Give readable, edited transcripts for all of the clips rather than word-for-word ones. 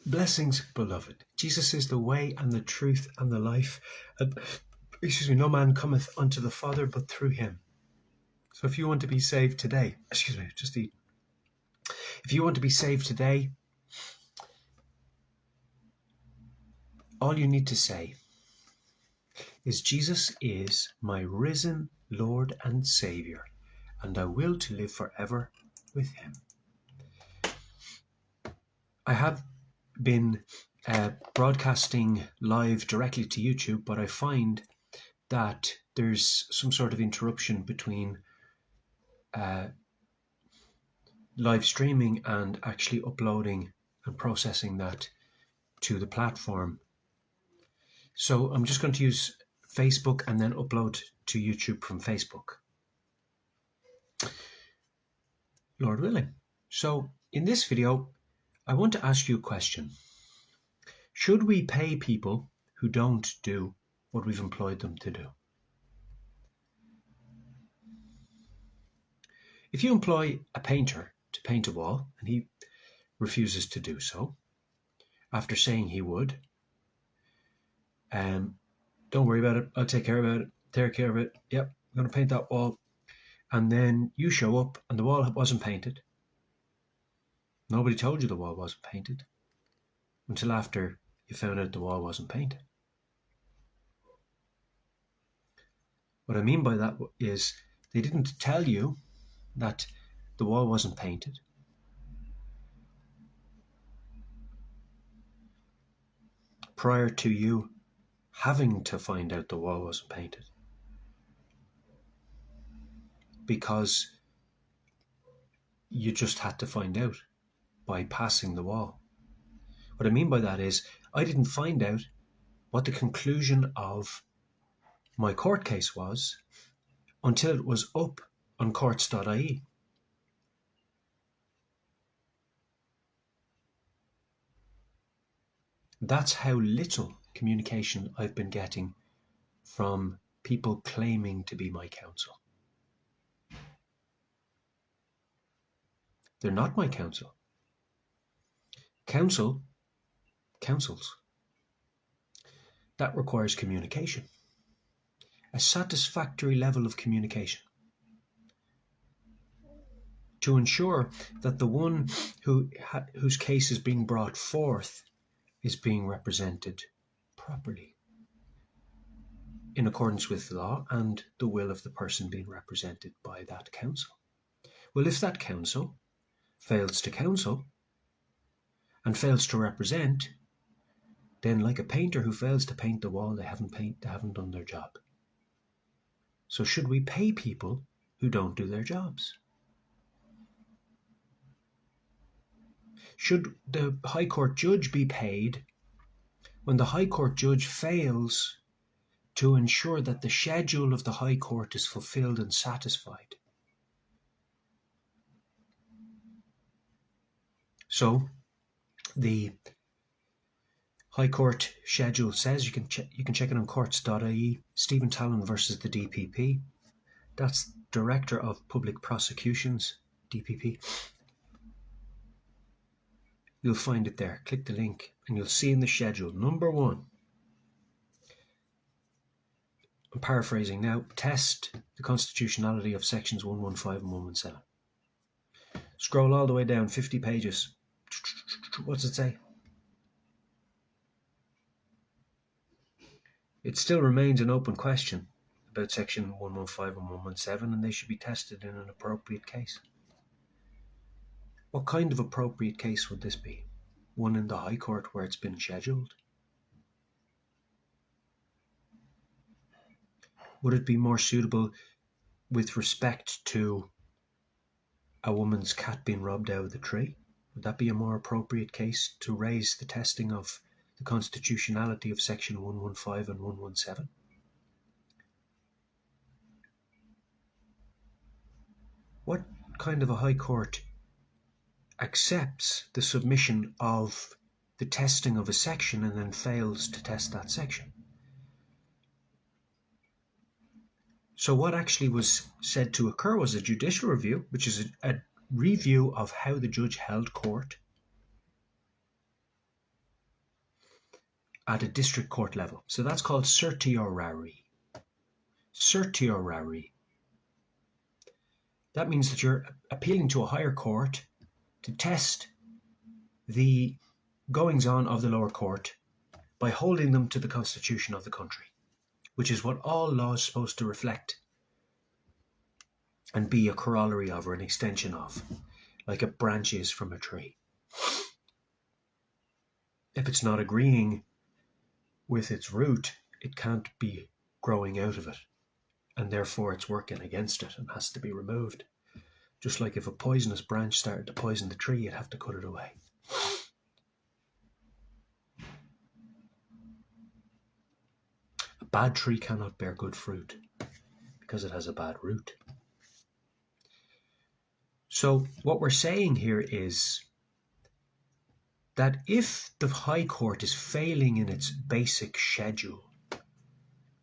Blessings, beloved. Jesus is the way and the truth and the life. No man cometh unto the Father but through him. So if you want to be saved today, if you want to be saved today, all you need to say is, Jesus is my risen Lord and Saviour, and I will to live forever with him. I have been broadcasting live directly to YouTube, but I find that there's some sort of interruption between live streaming and actually uploading and processing that to the platform. So I'm just going to use Facebook and then upload to YouTube from Facebook, Lord willing. So in this video, I want to ask you a question. Should we pay people who don't do what we've employed them to do? If you employ a painter to paint a wall and he refuses to do so, after saying he would, don't worry about it, I'll take care of it, yep, I'm going to paint that wall, and then you show up and the wall wasn't painted. Nobody told you the wall wasn't painted until after you found out the wall wasn't painted. What I mean by that is they didn't tell you that the wall wasn't painted. Prior to you having to find out the wall wasn't painted. Because you just had to find out by passing the wall. What I mean by that is I didn't find out what the conclusion of my court case was until it was up on courts.ie. That's how little communication I've been getting from people claiming to be my counsel. They're not my counsel. Counsels, that requires communication. A satisfactory level of communication. To ensure that the one whose case is being brought forth is being represented properly, in accordance with the law and the will of the person being represented by that counsel. Well, if that counsel fails to counsel and fails to represent, then like a painter who fails to paint the wall, they haven't done their job. So should we pay people who don't do their jobs? Should the High Court judge be paid when the High Court judge fails to ensure that the schedule of the High Court is fulfilled and satisfied? So the High Court schedule says, you can check it on courts.ie, Stephen Talon versus the DPP. That's Director of Public Prosecutions, DPP. You'll find it there. Click the link and you'll see in the schedule, number 1, I'm paraphrasing now, test the constitutionality of sections 115 and 117. Scroll all the way down, 50 pages. What's it say? It still remains an open question about section 115 and 117, and they should be tested in an appropriate case. What kind of appropriate case would this be? One in the High Court where it's been scheduled? Would it be more suitable with respect to a woman's cat being robbed out of the tree? Would that be a more appropriate case to raise the testing of the constitutionality of section 115 and 117? What kind of a High Court accepts the submission of the testing of a section and then fails to test that section? So what actually was said to occur was a judicial review, which is a review of how the judge held court. at a district court level. So that's called certiorari. Certiorari. That means that you're appealing to a higher court to test the goings-on of the lower court by holding them to the constitution of the country, which is what all law is supposed to reflect and be a corollary of, or an extension of, like a branch is from a tree. If it's not agreeing with its root, it can't be growing out of it, and therefore it's working against it and has to be removed. Just like if a poisonous branch started to poison the tree, you'd have to cut it away. A bad tree cannot bear good fruit because it has a bad root. So what we're saying here is that if the High Court is failing in its basic schedule,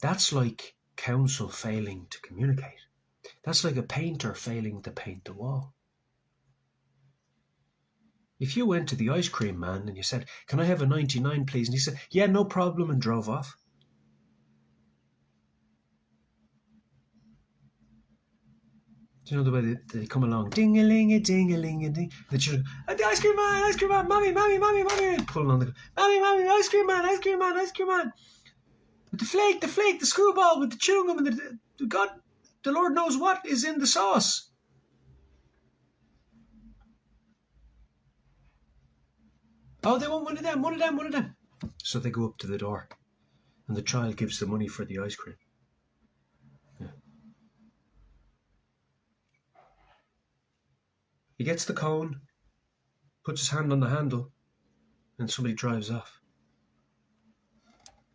that's like council failing to communicate. That's like a painter failing to paint the wall. If you went to the ice cream man and you said, "Can I have a 99 please?" and he said, "Yeah, no problem," and drove off. Do you know the way they come along? Ding-a-ling-a-ding-a-ling-a-ding. The children, "The ice cream man, mommy, pulling on the, mommy, ice cream man. With the flake, the screwball with the chewing gum, and the Lord knows what is in the sauce." "Oh, they want one of them. So they go up to the door, and the child gives the money for the ice cream. Yeah. He gets the cone, puts his hand on the handle, and somebody drives off.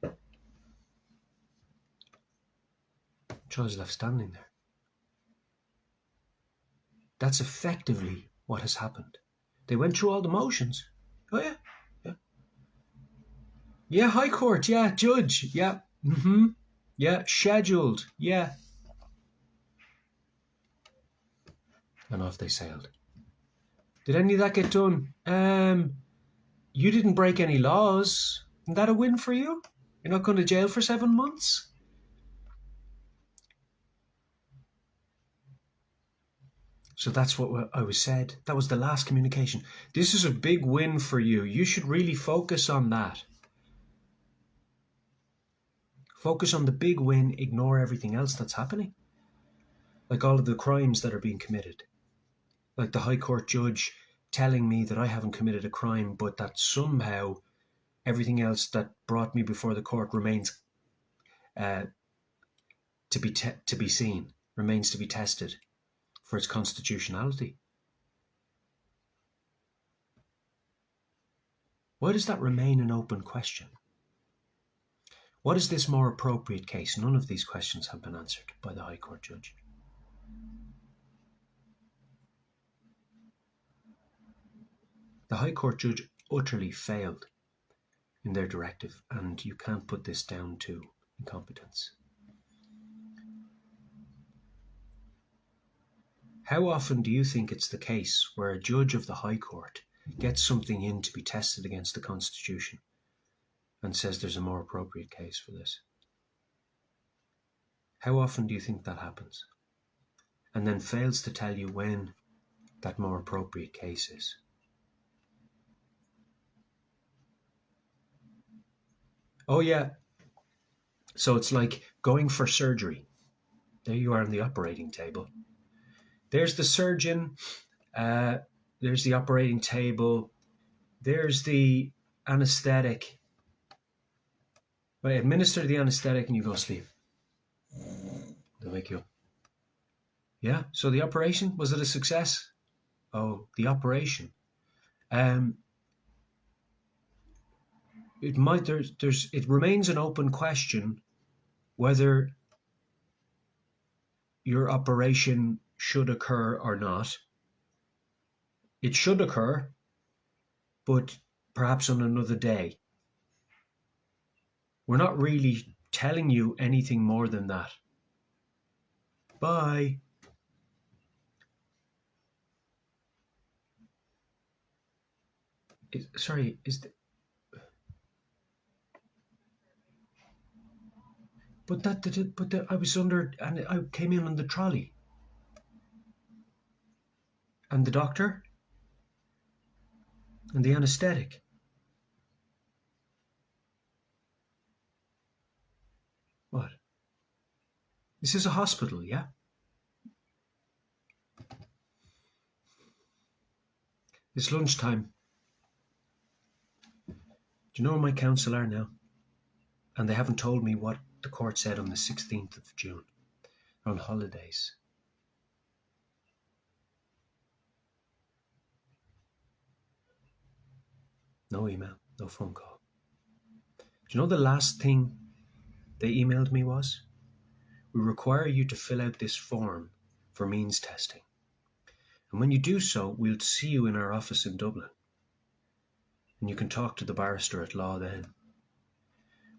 The child's left standing there. That's effectively what has happened. They went through all the motions. Oh, yeah. Yeah, High Court, yeah, judge, yeah, yeah, scheduled, yeah. And off they sailed. Did any of that get done? You didn't break any laws. Isn't that a win for you? You're not going to jail for 7 months? So that's what I was said. That was the last communication. This is a big win for you. You should really focus on that. Focus on the big win, ignore everything else that's happening. Like all of the crimes that are being committed. Like the High Court judge telling me that I haven't committed a crime, but that somehow everything else that brought me before the court remains to be seen, remains to be tested for its constitutionality. Why does that remain an open question? What is this more appropriate case? None of these questions have been answered by the High Court judge. The High Court judge utterly failed in their directive, and you can't put this down to incompetence. How often do you think it's the case where a judge of the High Court gets something in to be tested against the Constitution and says there's a more appropriate case for this? How often do you think that happens? And then fails to tell you when that more appropriate case is. Oh yeah, so it's like going for surgery. There you are on the operating table. There's the surgeon, there's the operating table, there's the anaesthetic. They administer the anaesthetic and you go to sleep. They'll wake you up. Yeah, so the operation, was it a success? Oh, the operation. It remains an open question whether your operation should occur or not. It should occur, but perhaps on another day. We're not really telling you anything more than that. Bye. But I was under, and I came in on the trolley. And the doctor? And the anaesthetic? What? This is a hospital, yeah? It's lunchtime. Do you know where my counsel are now? And they haven't told me what the court said on the 16th of June. They're on holidays. No email, no phone call. Do you know the last thing they emailed me was? We require you to fill out this form for means testing. And when you do so, we'll see you in our office in Dublin. And you can talk to the barrister at law then.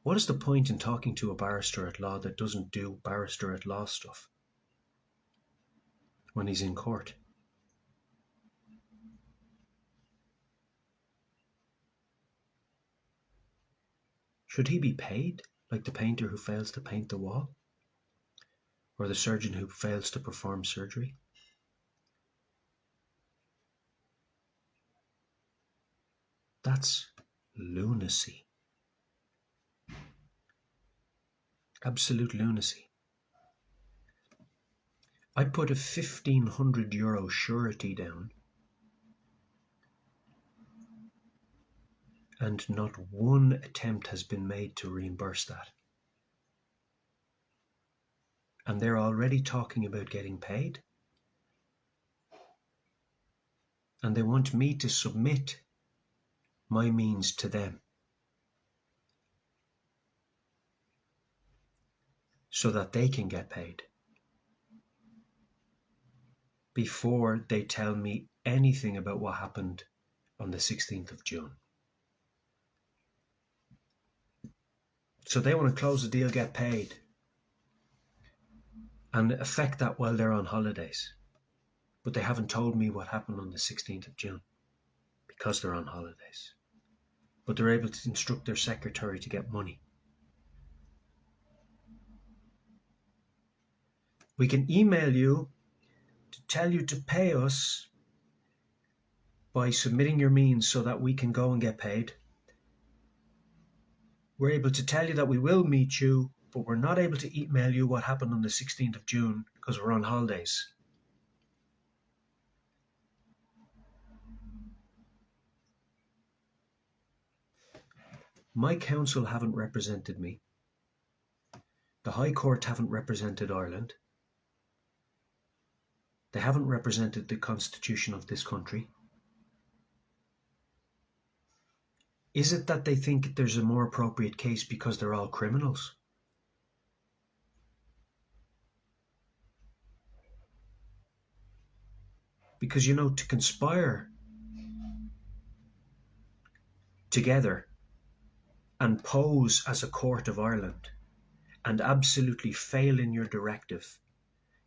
What is the point in talking to a barrister at law that doesn't do barrister at law stuff when he's in court? Should he be paid like the painter who fails to paint the wall? Or the surgeon who fails to perform surgery? That's lunacy. Absolute lunacy. I put a €1,500 surety down, and not one attempt has been made to reimburse that. And they're already talking about getting paid. And they want me to submit my means to them so that they can get paid before they tell me anything about what happened on the 16th of June. So they want to close the deal, get paid, and affect that while they're on holidays. But they haven't told me what happened on the 16th of June because they're on holidays. But they're able to instruct their secretary to get money. We can email you to tell you to pay us by submitting your means so that we can go and get paid. We're able to tell you that we will meet you, but we're not able to email you what happened on the 16th of June because we're on holidays. My counsel haven't represented me. The High Court haven't represented Ireland. They haven't represented the Constitution of this country. Is it that they think there's a more appropriate case because they're all criminals? Because, to conspire together and pose as a court of Ireland and absolutely fail in your directive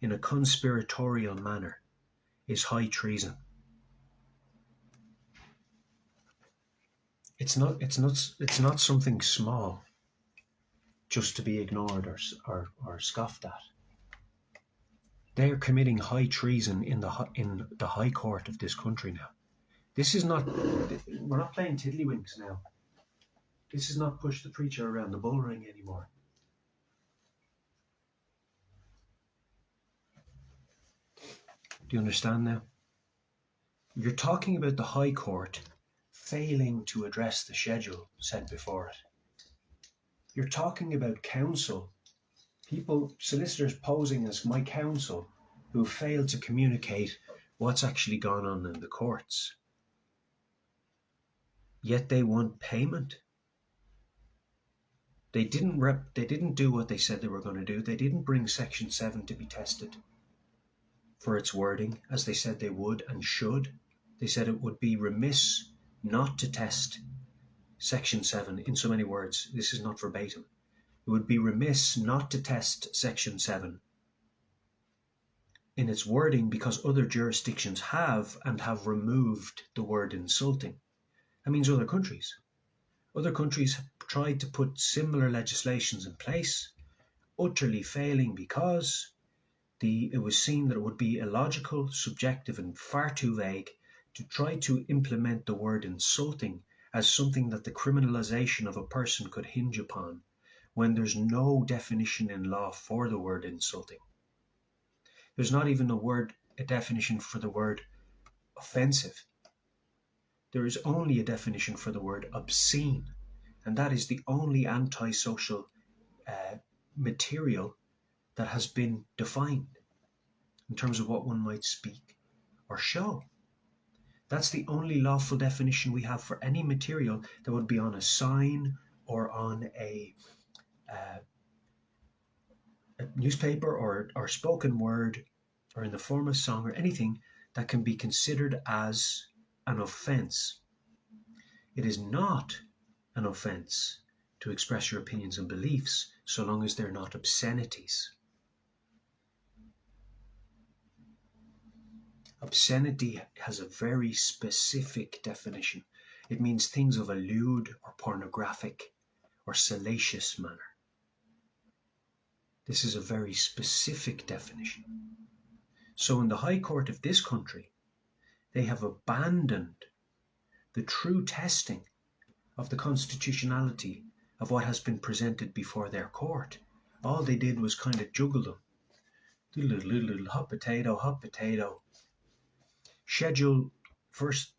in a conspiratorial manner is high treason. It's not something small just to be ignored or scoffed at. They are committing high treason in the High Court of this country now. We're not playing tiddlywinks now. This is not push the preacher around the bull ring anymore. Do you understand now? You're talking about the High Court failing to address the schedule set before it. You're talking about counsel, solicitors posing as my counsel, who failed to communicate what's actually gone on in the courts. Yet they want payment. They didn't do what they said they were going to do. They didn't bring Section 7 to be tested for its wording, as they said they would and should. They said it would be remiss not to test Section 7. In so many words, this is not verbatim. It would be remiss not to test Section 7 in its wording because other jurisdictions have removed the word insulting. That means other countries. Other countries have tried to put similar legislations in place utterly failing because it was seen that it would be illogical, subjective, and far too vague to try to implement the word insulting as something that the criminalization of a person could hinge upon, when there's no definition in law for the word insulting. There's not even a definition for the word offensive. There is only a definition for the word obscene, and that is the only antisocial material that has been defined in terms of what one might speak or show. That's the only lawful definition we have for any material that would be on a sign or on a newspaper or spoken word or in the form of song or anything that can be considered as an offense. It is not an offense to express your opinions and beliefs so long as they're not obscenities. Obscenity has a very specific definition. It means things of a lewd or pornographic or salacious manner. This is a very specific definition. So in the High Court of this country, they have abandoned the true testing of the constitutionality of what has been presented before their court. All they did was kind of juggle them. Little hot potato. Schedule,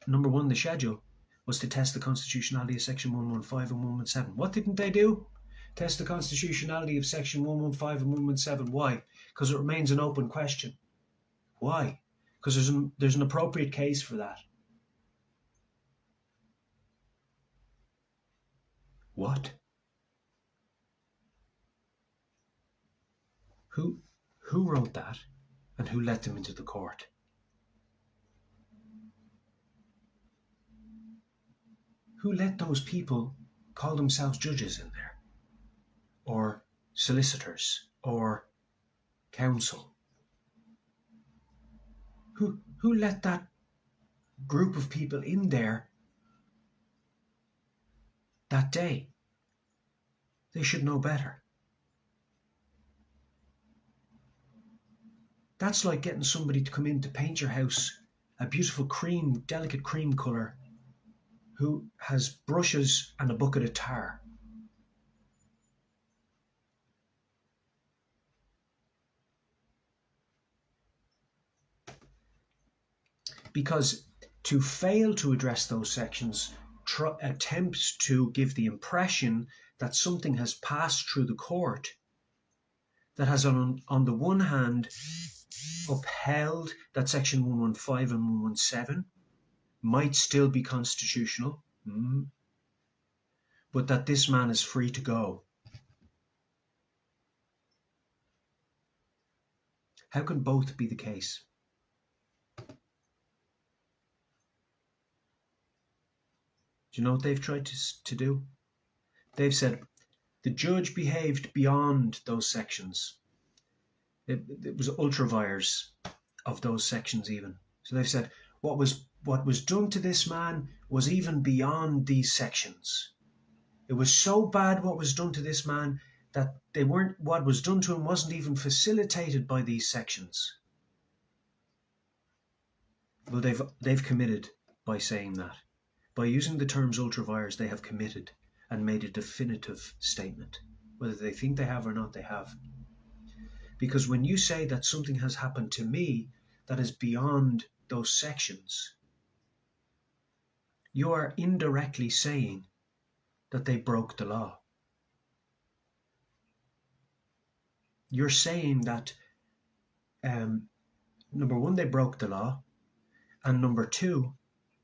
number one, the schedule was to test the constitutionality of section 115 and 117. What didn't they do? Test the constitutionality of section 115 and 117. Why? Because it remains an open question. Why? Because there's an appropriate case for that. What? Who wrote that and who let them into the court? Who let those people call themselves judges in there? Or solicitors? Or counsel? Who let that group of people in there that day? They should know better. That's like getting somebody to come in to paint your house a beautiful delicate cream colour, who has brushes and a bucket of tar. Because to fail to address those sections attempts to give the impression that something has passed through the court that has on the one hand upheld that section 115 and 117 might still be constitutional, but that this man is free to go. How can both be the case? Do you know what they've tried to do? They've said the judge behaved beyond those sections. It was ultra vires of those sections even. So they've said what was done to this man was even beyond these sections. It was so bad what was done to this man that what was done to him wasn't even facilitated by these sections. Well, they've committed by saying that. By using the terms ultra vires, they have committed and made a definitive statement. Whether they think they have or not, they have. Because when you say that something has happened to me that is beyond those sections, you are indirectly saying that they broke the law. You're saying that, number one, they broke the law, and number two,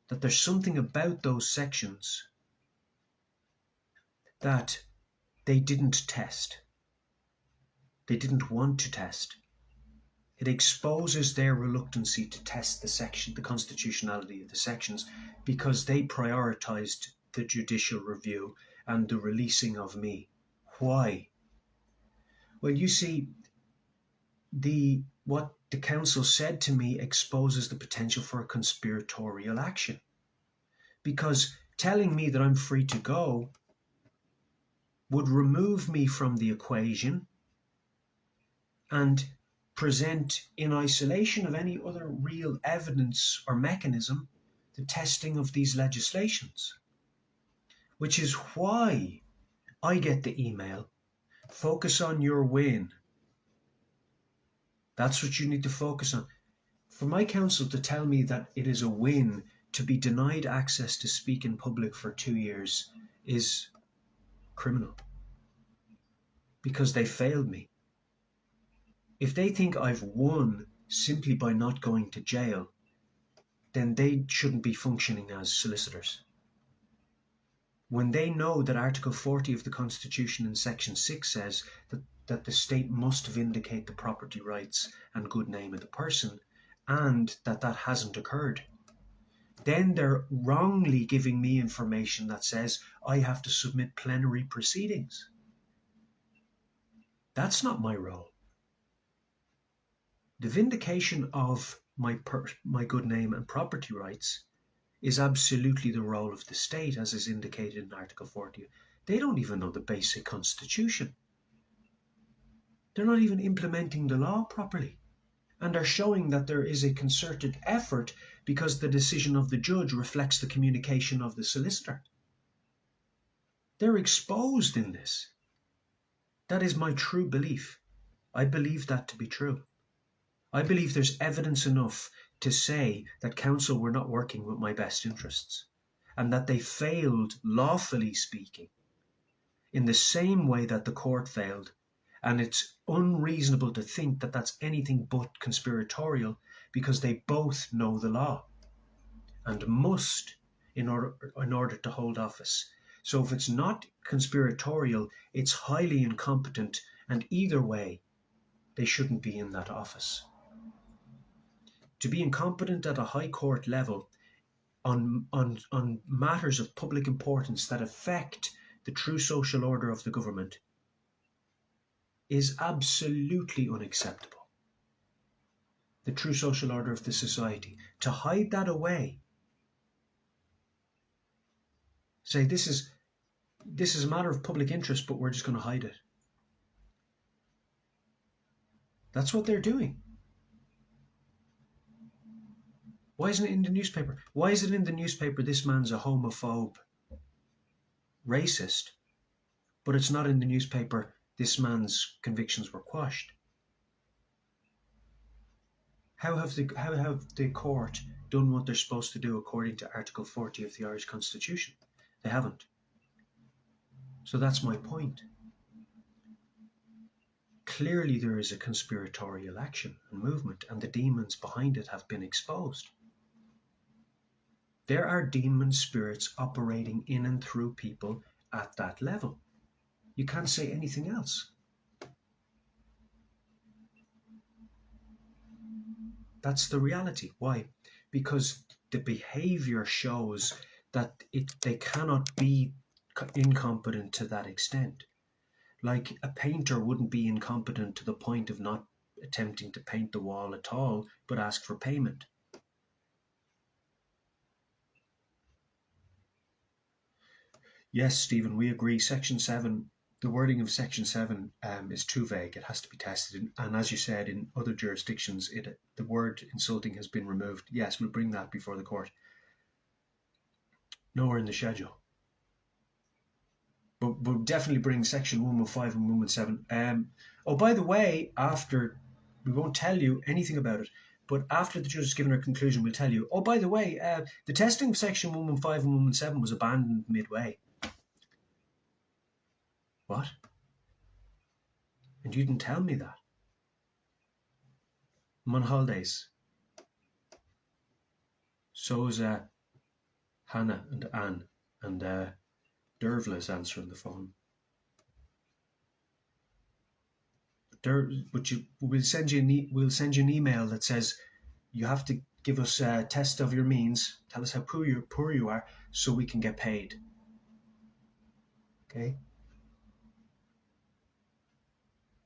that there's something about those sections that they didn't test. They didn't want to test. It exposes their reluctancy to test the constitutionality of the sections, because they prioritized the judicial review and the releasing of me. Why? Well, you see, what the council said to me exposes the potential for a conspiratorial action. Because telling me that I'm free to go would remove me from the equation and present in isolation of any other real evidence or mechanism the testing of these legislations. Which is why I get the email, focus on your win. That's what you need to focus on. For my counsel to tell me that it is a win to be denied access to speak in public for 2 years is criminal. Because they failed me. If they think I've won simply by not going to jail, then they shouldn't be functioning as solicitors. When they know that Article 40 of the Constitution in Section 6 says that the state must vindicate the property rights and good name of the person, and that hasn't occurred, then they're wrongly giving me information that says I have to submit plenary proceedings. That's not my role. The vindication of my good name and property rights is absolutely the role of the state, as is indicated in Article 40. They don't even know the basic constitution. They're not even implementing the law properly, and are showing that there is a concerted effort because the decision of the judge reflects the communication of the solicitor. They're exposed in this. That is my true belief. I believe that to be true. I believe there's evidence enough to say that counsel were not working with my best interests, and that they failed, lawfully speaking, in the same way that the court failed. And it's unreasonable to think that that's anything but conspiratorial, because they both know the law and must in order to hold office. So if it's not conspiratorial, it's highly incompetent, and either way, they shouldn't be in that office. To be incompetent at a high court level on matters of public importance that affect the true social order of the government is absolutely unacceptable. The true social order of the society. To hide that away, say this is a matter of public interest, but we're just going to hide it. That's what they're doing. Why isn't it in the newspaper? Why is it in the newspaper this man's a homophobe, racist, but it's not in the newspaper this man's convictions were quashed? How have the court done what they're supposed to do according to Article 40 of the Irish Constitution? They haven't. So that's my point. Clearly there is a conspiratorial action and movement, and the demons behind it have been exposed. There are demon spirits operating in and through people at that level. You can't say anything else. That's the reality. Why? Because the behavior shows that they cannot be incompetent to that extent. Like a painter wouldn't be incompetent to the point of not attempting to paint the wall at all, but ask for payment. Yes, Stephen, we agree. Section 7, the wording of Section 7 is too vague. It has to be tested. And as you said, in other jurisdictions, the word insulting has been removed. Yes, we'll bring that before the court. Nowhere in the schedule. But we'll definitely bring Section 115 and 117. Oh, by the way, we won't tell you anything about it, but after the judge has given her conclusion, we'll tell you, oh, by the way, the testing of Section 115 and 117 was abandoned midway. What? And you didn't tell me that. I'm on holidays. So's Hannah and Anne, and Dervla is answering the phone. We'll send you an email that says you have to give us a test of your means, tell us how poor you are, so we can get paid. Okay?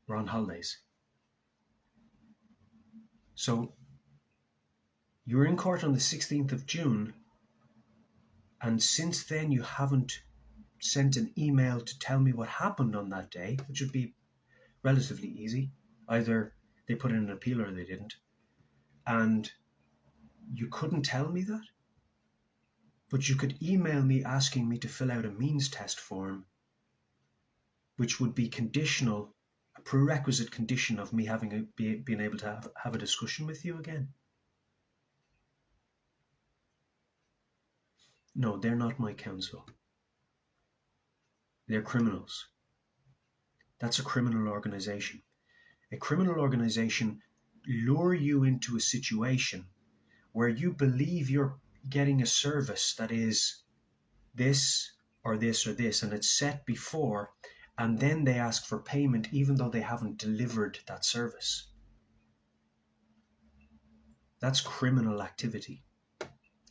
We're on holidays. So you were in court on the 16th of June, and since then you haven't sent an email to tell me what happened on that day, which would be relatively easy. Either they put in an appeal or they didn't. And you couldn't tell me that, but you could email me asking me to fill out a means test form, which would be conditional, a prerequisite condition of me being able to have a discussion with you again. No, they're not my counsel. They're criminals. That's a criminal organization. A criminal organization lure you into a situation where you believe you're getting a service that is this or this or this, and it's set before, and then they ask for payment even though they haven't delivered that service. That's criminal activity.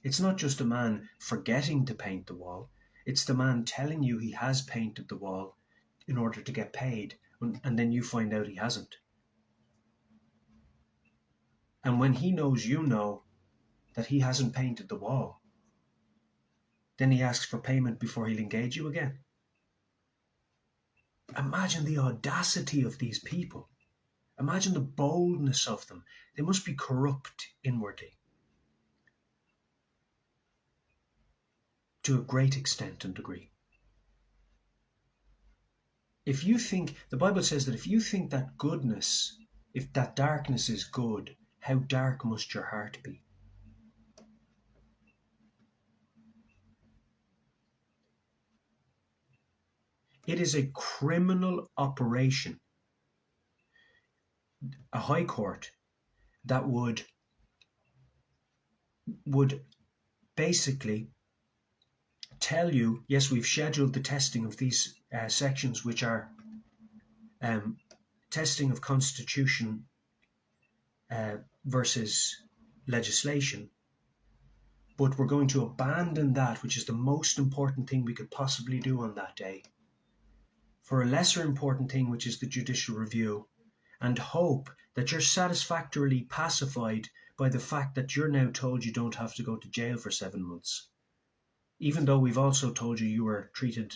It's not just a man forgetting to paint the wall. It's the man telling you he has painted the wall in order to get paid, and then you find out he hasn't. And when he knows you know that he hasn't painted the wall, then he asks for payment before he'll engage you again. Imagine the audacity of these people. Imagine the boldness of them. They must be corrupt inwardly to a great extent and degree. If you think, the Bible says that if you think that goodness, if that darkness is good, how dark must your heart be? It is a criminal operation, a high court that would basically tell you, yes, we've scheduled the testing of these sections, which are testing of constitution versus legislation, but we're going to abandon that, which is the most important thing we could possibly do on that day, for a lesser important thing, which is the judicial review, and hope that you're satisfactorily pacified by the fact that you're now told you don't have to go to jail for 7 months, even though we've also told you were treated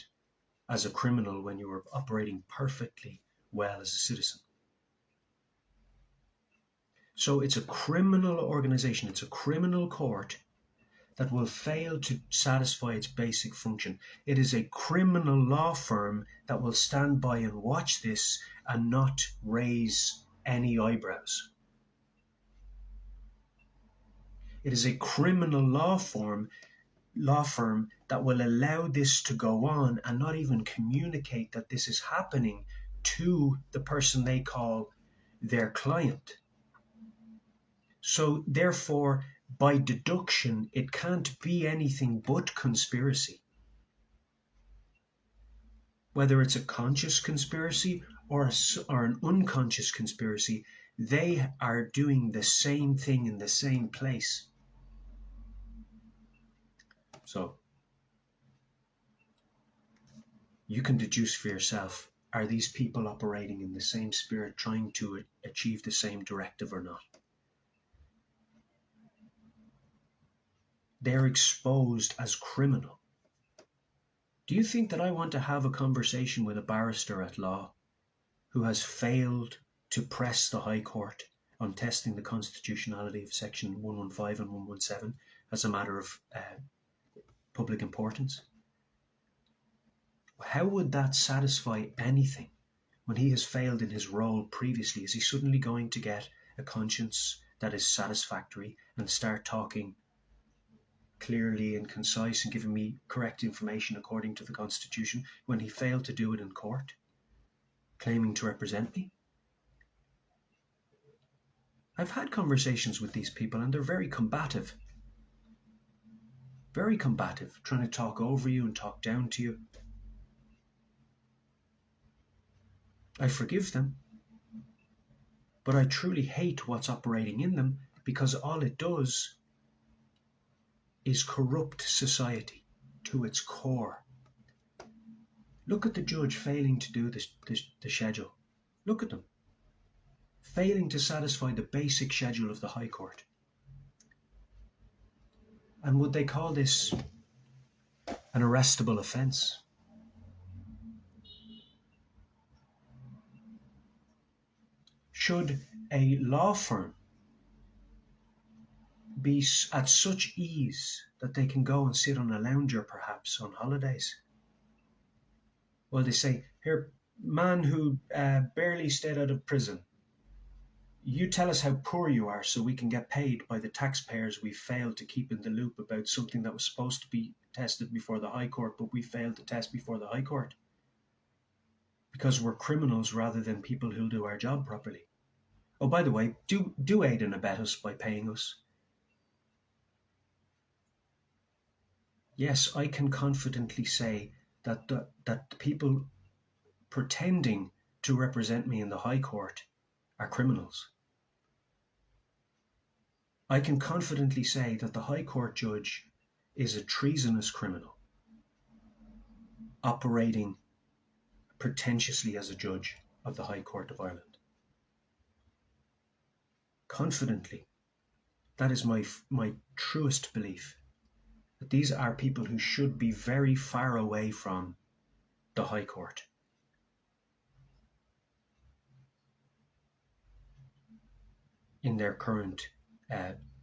as a criminal when you were operating perfectly well as a citizen. So it's a criminal organization, it's a criminal court that will fail to satisfy its basic function. It is a criminal law firm that will stand by and watch this and not raise any eyebrows. It is a criminal law firm that will allow this to go on and not even communicate that this is happening to the person they call their client. So therefore, by deduction, it can't be anything but conspiracy. Whether it's a conscious conspiracy or an unconscious conspiracy, they are doing the same thing in the same place. So you can deduce for yourself, are these people operating in the same spirit, trying to achieve the same directive or not? They're exposed as criminal. Do you think that I want to have a conversation with a barrister at law who has failed to press the High Court on testing the constitutionality of Section 115 and 117 as a matter of public importance? How would that satisfy anything when he has failed in his role previously? Is he suddenly going to get a conscience that is satisfactory and start talking clearly and concise and giving me correct information according to the Constitution when he failed to do it in court, claiming to represent me? I've had conversations with these people and they're very combative, trying to talk over you and talk down to you. I forgive them, but I truly hate what's operating in them, because all it does is corrupt society to its core. Look at the judge failing to do the schedule. Look at them failing to satisfy the basic schedule of the High Court. And would they call this an arrestable offence? Should a law firm be at such ease that they can go and sit on a lounger perhaps on holidays? Well, they say, here, man who barely stayed out of prison, you tell us how poor you are so we can get paid by the taxpayers we failed to keep in the loop about something that was supposed to be tested before the High Court, but we failed to test before the High Court. Because we're criminals rather than people who'll do our job properly. Oh, by the way, do aid and abet us by paying us. Yes, I can confidently say that the people pretending to represent me in the High Court are criminals. I can confidently say that the High Court judge is a treasonous criminal, operating pretentiously as a judge of the High Court of Ireland. Confidently, that is my truest belief, that these are people who should be very far away from the High Court. In their current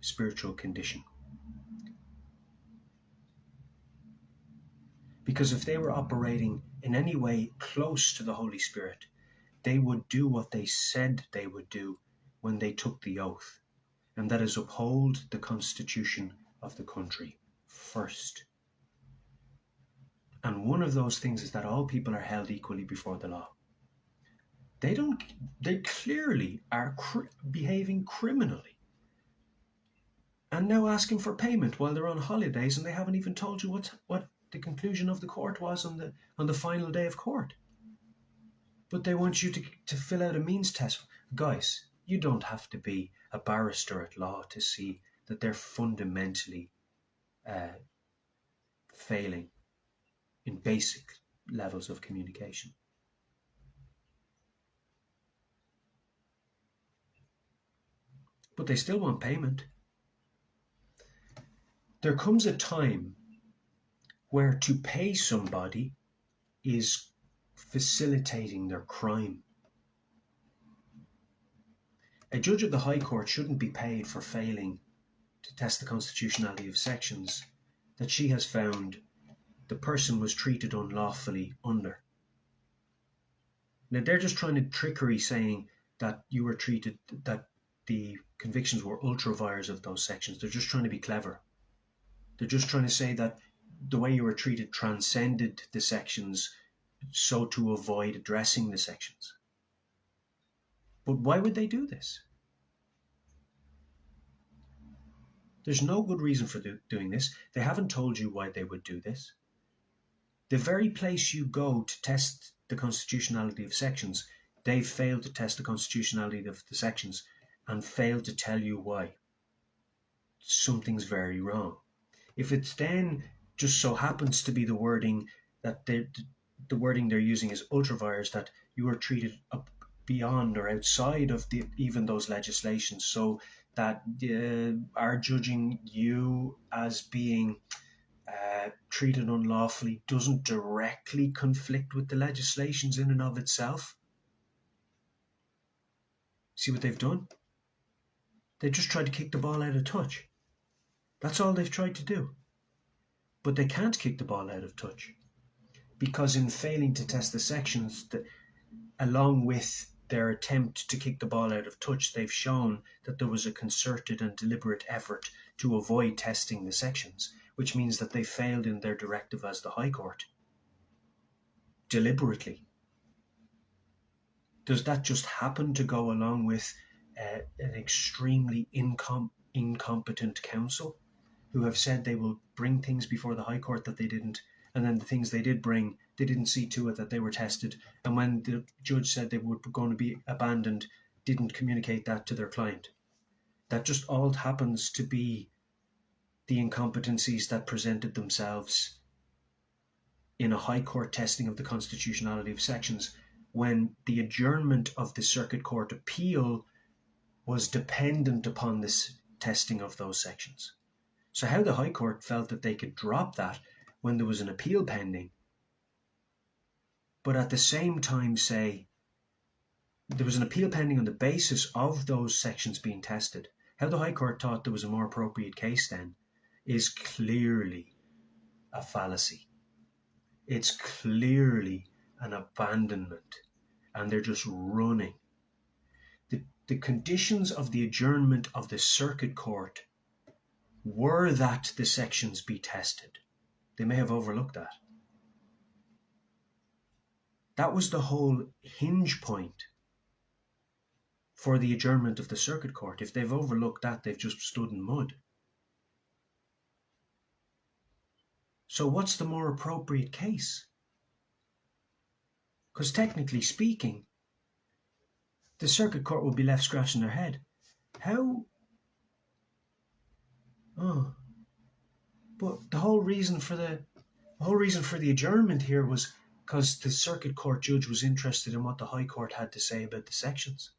spiritual condition. Because if they were operating in any way close to the Holy Spirit, they would do what they said they would do when they took the oath, and that is uphold the Constitution of the country first. And one of those things is that all people are held equally before the law. They clearly are behaving criminally. And now asking for payment while they're on holidays, and they haven't even told you what the conclusion of the court was on the final day of court. But they want you to fill out a means test. Guys, you don't have to be a barrister at law to see that they're fundamentally failing in basic levels of communication. But they still want payment. There comes a time where to pay somebody is facilitating their crime. A judge of the High Court shouldn't be paid for failing to test the constitutionality of sections that she has found the person was treated unlawfully under. Now they're just trying to trickery saying that you were treated, that the convictions were ultra vires of those sections. They're just trying to be clever. They're just trying to say that the way you were treated transcended the sections, so to avoid addressing the sections. But why would they do this? There's no good reason for doing this. They haven't told you why they would do this. The very place you go to test the constitutionality of sections, they've failed to test the constitutionality of the sections and failed to tell you why. Something's very wrong. If it's then just so happens to be the wording that the wording they're using is ultra vires, that you are treated up beyond or outside of even those legislations, so that are judging you as being treated unlawfully doesn't directly conflict with the legislations in and of itself. See what they've done? They just tried to kick the ball out of touch. That's all they've tried to do. But they can't kick the ball out of touch, because in failing to test the sections, along with their attempt to kick the ball out of touch, they've shown that there was a concerted and deliberate effort to avoid testing the sections, which means that they failed in their directive as the High Court. Deliberately. Does that just happen to go along with an extremely incompetent council who have said they will bring things before the High Court that they didn't, and then the things they did bring, they didn't see to it that they were tested, and when the judge said they were going to be abandoned, didn't communicate that to their client? That just all happens to be the incompetencies that presented themselves in a High Court testing of the constitutionality of sections, when the adjournment of the Circuit Court appeal was dependent upon this testing of those sections. So how the High Court felt that they could drop that when there was an appeal pending, but at the same time say there was an appeal pending on the basis of those sections being tested. How the High Court thought there was a more appropriate case then is clearly a fallacy. It's clearly an abandonment, and they're just running. The conditions of the adjournment of the Circuit Court were that the sections be tested. They may have overlooked that. That was the whole hinge point for the adjournment of the Circuit Court. If they've overlooked that, they've just stood in mud. So what's the more appropriate case? Because technically speaking, the Circuit Court will be left scratching their head. How? Oh, but the whole reason for the adjournment here was because the Circuit Court judge was interested in what the High Court had to say about the sections.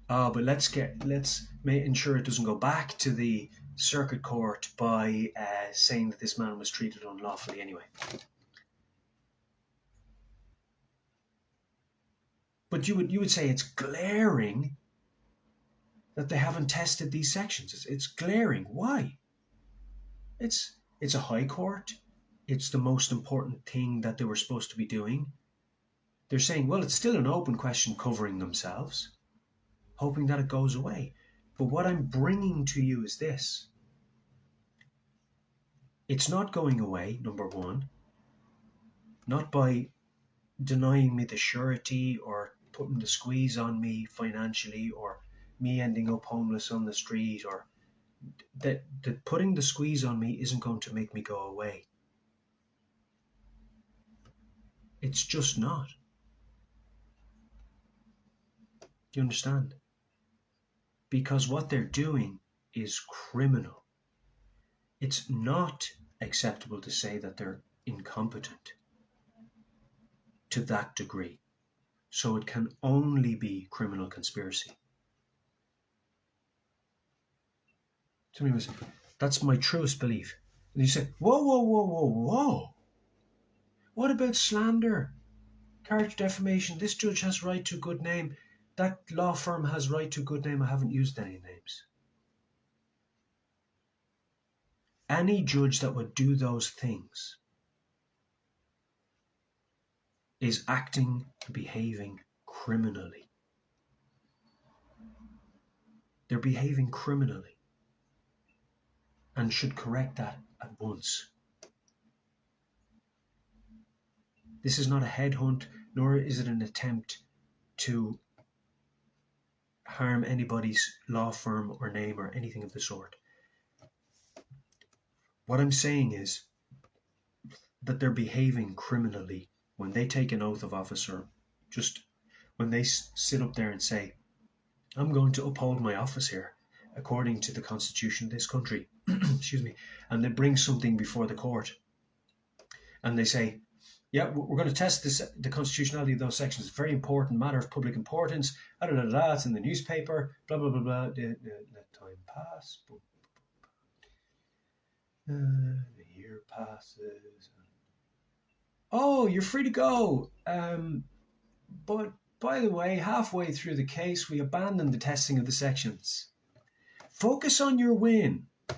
But let's ensure it doesn't go back to the Circuit Court by saying that this man was treated unlawfully anyway. But you would say it's glaring that they haven't tested these sections. It's glaring. Why? It's a High Court. It's the most important thing that they were supposed to be doing. They're saying, well, it's still an open question, covering themselves, hoping that it goes away. But what I'm bringing to you is this. It's not going away, number one, not by denying me the surety or putting the squeeze on me financially or me ending up homeless on the street, or that putting the squeeze on me isn't going to make me go away. It's just not. Do you understand? Because what they're doing is criminal. It's not acceptable to say that they're incompetent to that degree. So it can only be criminal conspiracy. Somebody was, that's my truest belief. And you say, whoa. What about slander? Character defamation. This judge has right to a good name. That law firm has right to a good name. I haven't used any names. Any judge that would do those things is acting, behaving criminally. They're behaving criminally and should correct that at once. This is not a headhunt, nor is it an attempt to harm anybody's law firm or name or anything of the sort. What I'm saying is that they're behaving criminally when they take an oath of office, or just when they sit up there and say, I'm going to uphold my office here according to the Constitution of this country, excuse me, and they bring something before the court and they say, yeah, we're going to test the constitutionality of those sections. It's a very important matter of public importance. It's in the newspaper. Blah, blah, blah, blah. Let time pass. The year passes. Oh, you're free to go. But by the way, halfway through the case, we abandoned the testing of the sections. Focus on your win. It's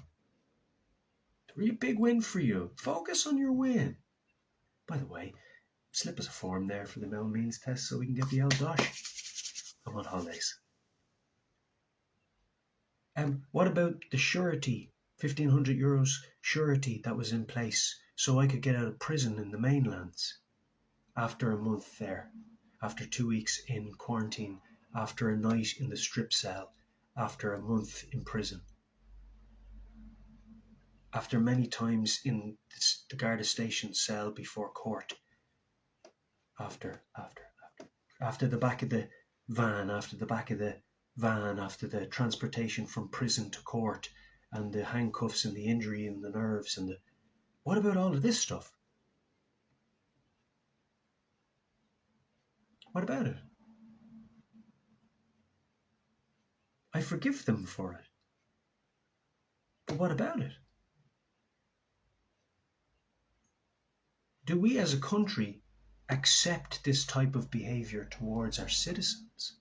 a really big win for you. Focus on your win. By the way, slip us a form there for the Mel Means test so we can get the LDOSH. I'm on holidays. What about the surety, €1,500 surety that was in place so I could get out of prison in the mainlands after a month there, after 2 weeks in quarantine, after a night in the strip cell, after a month in prison, after many times in the Garda station cell before court, after the back of the van, after the transportation from prison to court, and the handcuffs and the injury and the nerves and what about all of this stuff? What about it? I forgive them for it. But what about it? Do we as a country accept this type of behaviour towards our citizens?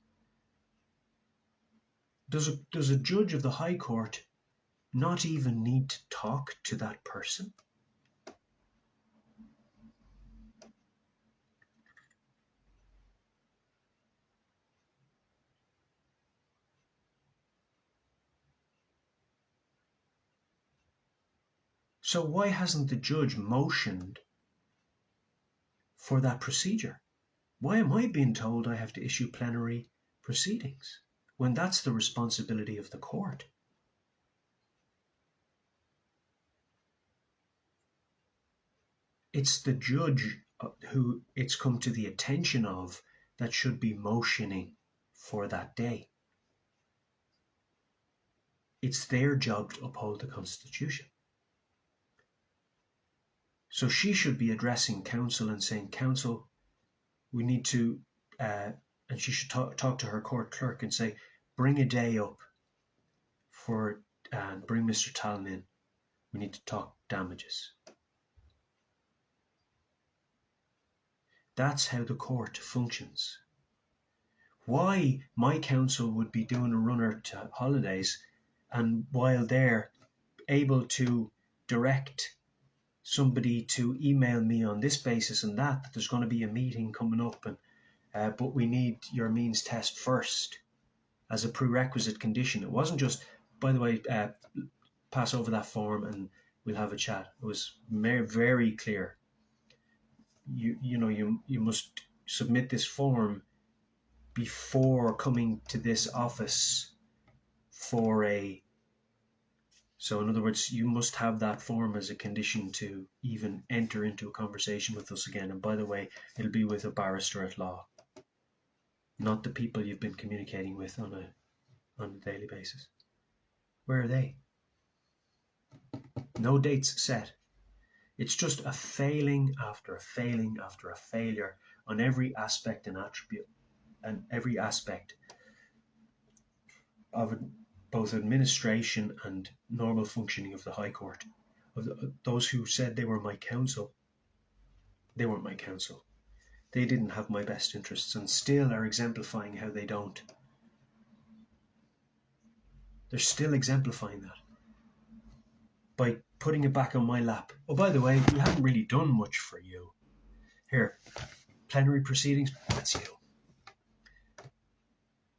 Does a judge of the High Court not even need to talk to that person? So why hasn't the judge motioned for that procedure? Why am I being told I have to issue plenary proceedings when that's the responsibility of the court? It's the judge who it's come to the attention of that should be motioning for that day. It's their job to uphold the Constitution. So she should be addressing counsel and saying, counsel, we need to, and she should talk to her court clerk and say, bring a day up and bring Mr. Tallon in. We need to talk damages. That's how the court functions. Why my counsel would be doing a runner to holidays, and while they're able to direct somebody to email me on this basis and that there's going to be a meeting coming up, and but we need your means test first as a prerequisite condition. It wasn't just, by the way, pass over that form and we'll have a chat. It was very clear. You must submit this form before coming to this office for a. So in other words, you must have that form as a condition to even enter into a conversation with us again. And by the way, it'll be with a barrister at law, not the people you've been communicating with on a daily basis. Where are they? No dates set. It's just a failing after a failing after a failure on every aspect and attribute and every aspect of both administration and normal functioning of the High Court. Of those who said they were my counsel, they weren't my counsel. They didn't have my best interests and still are exemplifying how they don't. They're still exemplifying that by putting it back on my lap. Oh, by the way, we haven't really done much for you. Here, plenary proceedings, that's you.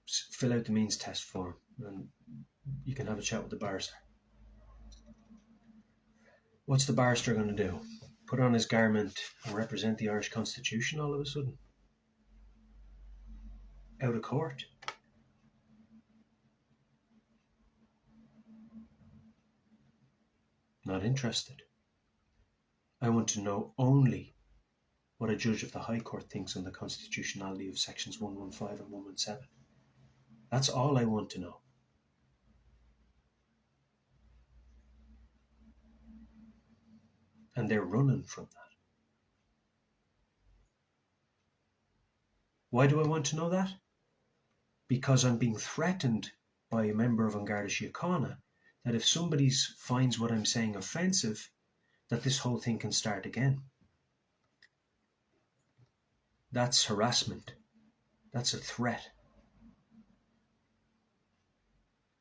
Fill out the means test form and you can have a chat with the barrister. What's the barrister going to do? Put on his garment and represent the Irish Constitution all of a sudden? Out of court? Not interested. I want to know only what a judge of the High Court thinks on the constitutionality of sections 115 and 117. That's all I want to know. And they're running from that. Why do I want to know that? Because I'm being threatened by a member of An Garda Síochána that if somebody finds what I'm saying offensive, that this whole thing can start again. That's harassment. That's a threat.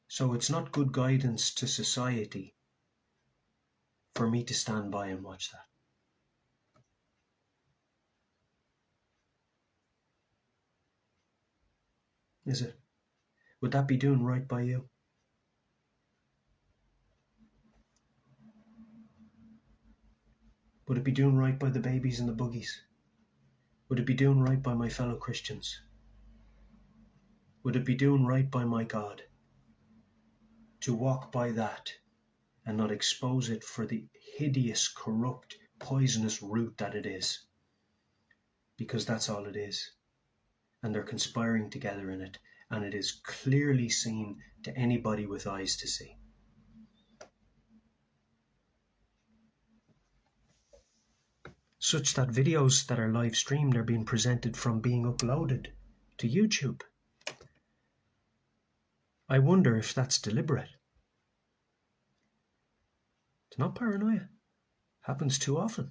So it's not good guidance to society for me to stand by and watch that. Is it? Would that be doing right by you? Would it be doing right by the babies and the buggies? Would it be doing right by my fellow Christians? Would it be doing right by my God to walk by that and not expose it for the hideous, corrupt, poisonous root that it is? Because that's all it is. And they're conspiring together in it, and it is clearly seen to anybody with eyes to see. Such that videos that are live streamed are being presented from being uploaded to YouTube. I wonder if that's deliberate. It's not paranoia. Happens too often.